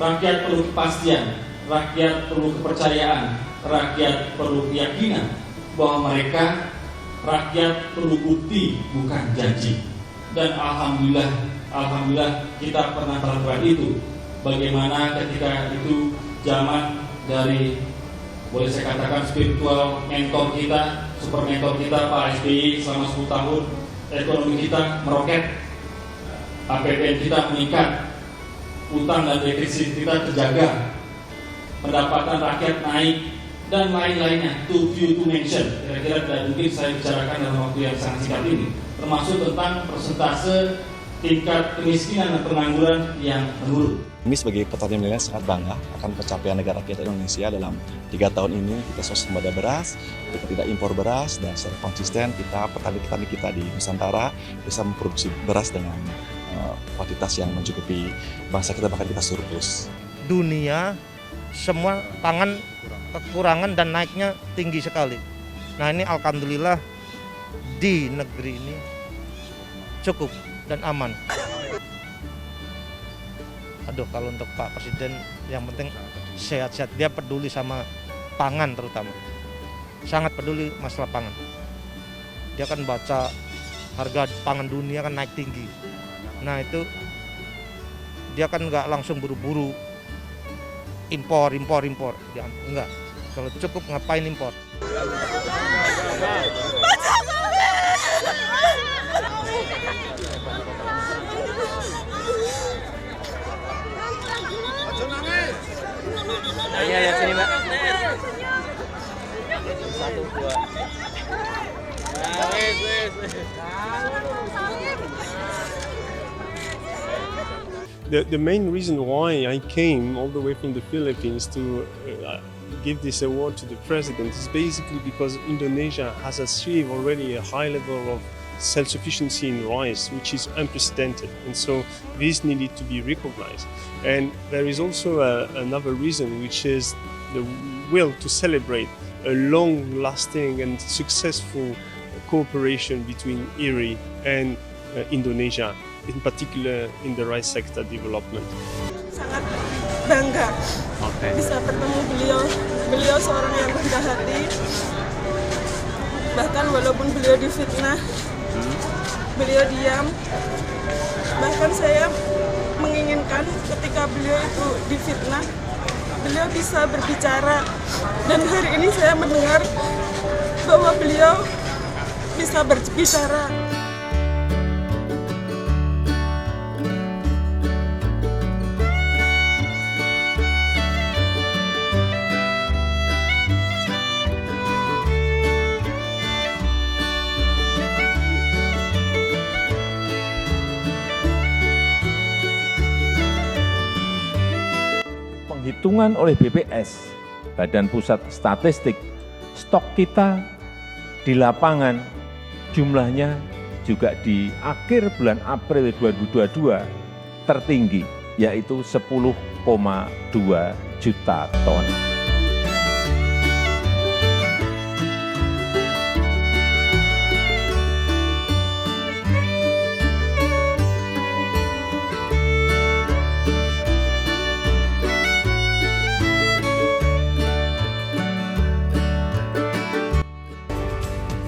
Rakyat perlu kepastian, rakyat perlu kepercayaan, rakyat perlu keyakinan bahwa mereka, rakyat perlu bukti bukan janji. Dan alhamdulillah kita pernah melakukan itu. Bagaimana ketika itu zaman dari, boleh saya katakan, spiritual mentor kita, super mentor kita Pak SBY selama 10 tahun, ekonomi kita meroket, APBN kita meningkat, utang dan defisit kita terjaga, pendapatan rakyat naik, dan lain-lainnya. Too few to mention, kira-kira tidak mungkin saya bicarakan dalam waktu yang sangat singkat ini, termasuk tentang persentase tingkat kemiskinan dan pengangguran yang menurun. Kami sebagai petani milenial sangat bangga akan pencapaian negara kita Indonesia dalam 3 tahun ini. Kita swasembada beras, kita tidak impor beras, dan secara konsisten kita, petani-petani kita di Nusantara bisa memproduksi beras dengan kuantitas yang mencukupi bangsa kita, bahkan kita surplus. Dunia semua pangan kekurangan dan naiknya tinggi sekali. Nah ini alhamdulillah di negeri ini cukup dan aman. Aduh, kalau untuk Pak Presiden yang penting sehat-sehat, dia peduli sama pangan terutama, sangat peduli masalah pangan. Dia kan baca harga pangan dunia kan naik tinggi. Nah itu dia kan nggak langsung buru-buru impor, dia enggak. Kalau cukup ngapain impor? Ya sini Mbak. 1, 2. The main reason why I came all the way from the Philippines to give this award to the president is basically because Indonesia has achieved already a high level of self-sufficiency in rice, which is unprecedented, and so this needed to be recognized. And there is also another reason, which is the will to celebrate a long-lasting and successful cooperation between IRI and Indonesia, in particular in the rice sector development. Sangat bangga bisa bertemu beliau seorang yang rendah hati, bahkan walaupun beliau difitnah, beliau diam. Bahkan saya menginginkan ketika beliau itu difitnah, beliau bisa berbicara, dan hari ini saya mendengar bahwa beliau bisa berbicara. Penghitungan oleh BPS, Badan Pusat Statistik, stok kita di lapangan jumlahnya juga di akhir bulan April 2022 tertinggi, yaitu 10,2 juta ton.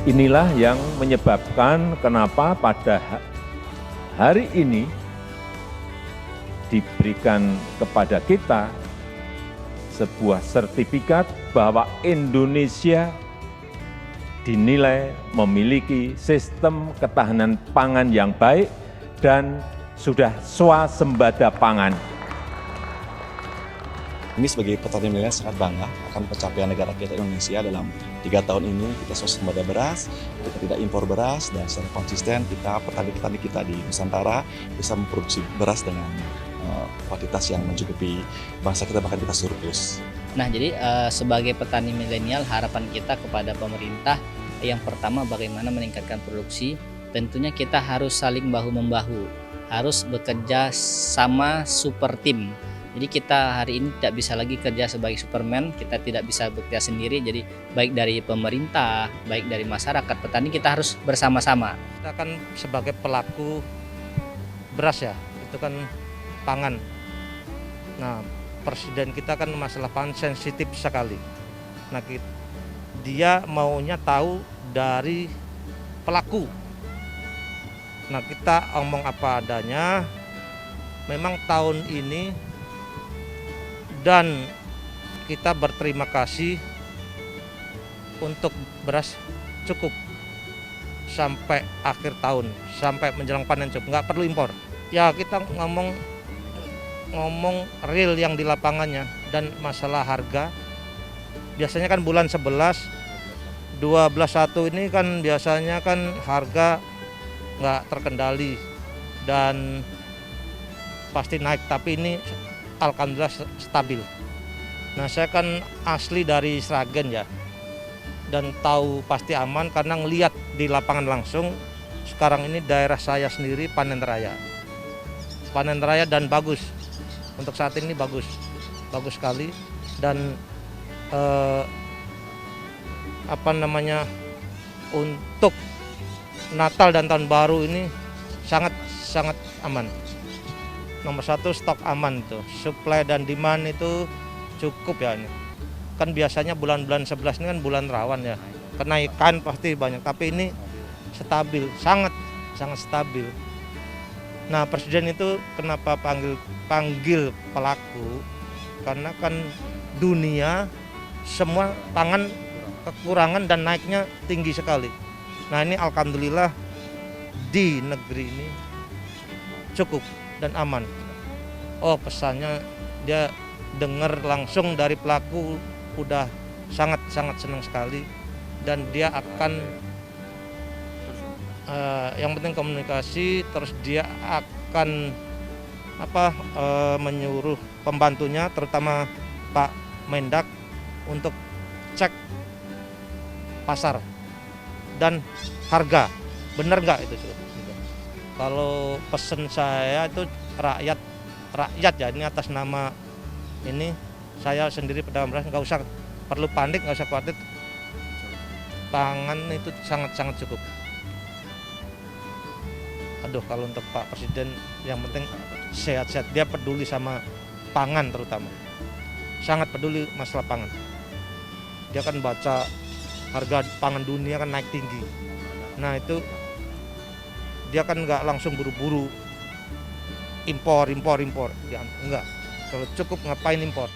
Inilah yang menyebabkan kenapa pada hari ini diberikan kepada kita sebuah sertifikat bahwa Indonesia dinilai memiliki sistem ketahanan pangan yang baik dan sudah swasembada pangan. Kami sebagai petani milenial sangat bangga akan pencapaian negara kita Indonesia dalam 3 tahun ini. Kita swasembada beras, kita tidak impor beras, dan secara konsisten kita, petani-petani kita di Nusantara bisa memproduksi beras dengan kuantitas yang mencukupi bangsa kita, bahkan kita surplus. Nah, jadi sebagai petani milenial, harapan kita kepada pemerintah yang pertama bagaimana meningkatkan produksi. Tentunya kita harus saling bahu-membahu, harus bekerja sama super tim. Jadi kita hari ini tidak bisa lagi kerja sebagai Superman, kita tidak bisa bekerja sendiri. Jadi baik dari pemerintah, baik dari masyarakat, petani, kita harus bersama-sama. Kita kan sebagai pelaku beras ya, itu kan pangan. Nah, Presiden kita kan masalah pangan sensitif sekali. Nah, dia maunya tahu dari pelaku. Nah, kita omong apa adanya. Memang tahun ini dan kita berterima kasih untuk beras cukup sampai akhir tahun, sampai menjelang panen cukup, nggak perlu impor. Ya kita ngomong real yang di lapangannya dan masalah harga. Biasanya kan bulan 11, 12/1 ini kan biasanya kan harga nggak terkendali dan pasti naik, tapi ini alhamdulillah stabil. Nah, saya kan asli dari Sragen ya, dan tahu pasti aman karena ngelihat di lapangan langsung. Sekarang ini daerah saya sendiri panen raya dan bagus. Untuk saat ini bagus sekali dan untuk Natal dan Tahun Baru ini sangat aman. Nomor 1 stok aman tuh, supply dan demand itu cukup ya ini. Kan biasanya bulan-bulan 11 ini kan bulan rawan ya, kenaikan pasti banyak, tapi ini stabil, sangat stabil. Nah, Presiden itu kenapa panggil pelaku? Karena kan dunia semua pangan kekurangan dan naiknya tinggi sekali. Nah, ini alhamdulillah di negeri ini cukup dan aman. Oh, pesannya dia dengar langsung dari pelaku, udah sangat senang sekali, dan dia akan yang penting komunikasi, terus dia akan menyuruh pembantunya terutama Pak Mendak untuk cek pasar dan harga benar nggak itu. Kalau pesen saya itu rakyat ya, ini atas nama ini saya sendiri pedagang beras, nggak usah perlu panik, nggak usah khawatir, pangan itu sangat cukup. Aduh, kalau untuk Pak Presiden yang penting sehat-sehat, dia peduli sama pangan terutama, sangat peduli masalah pangan. Dia kan baca harga pangan dunia kan naik tinggi. Nah, itu dia kan nggak langsung buru-buru impor ya, enggak. Kalau cukup ngapain impor?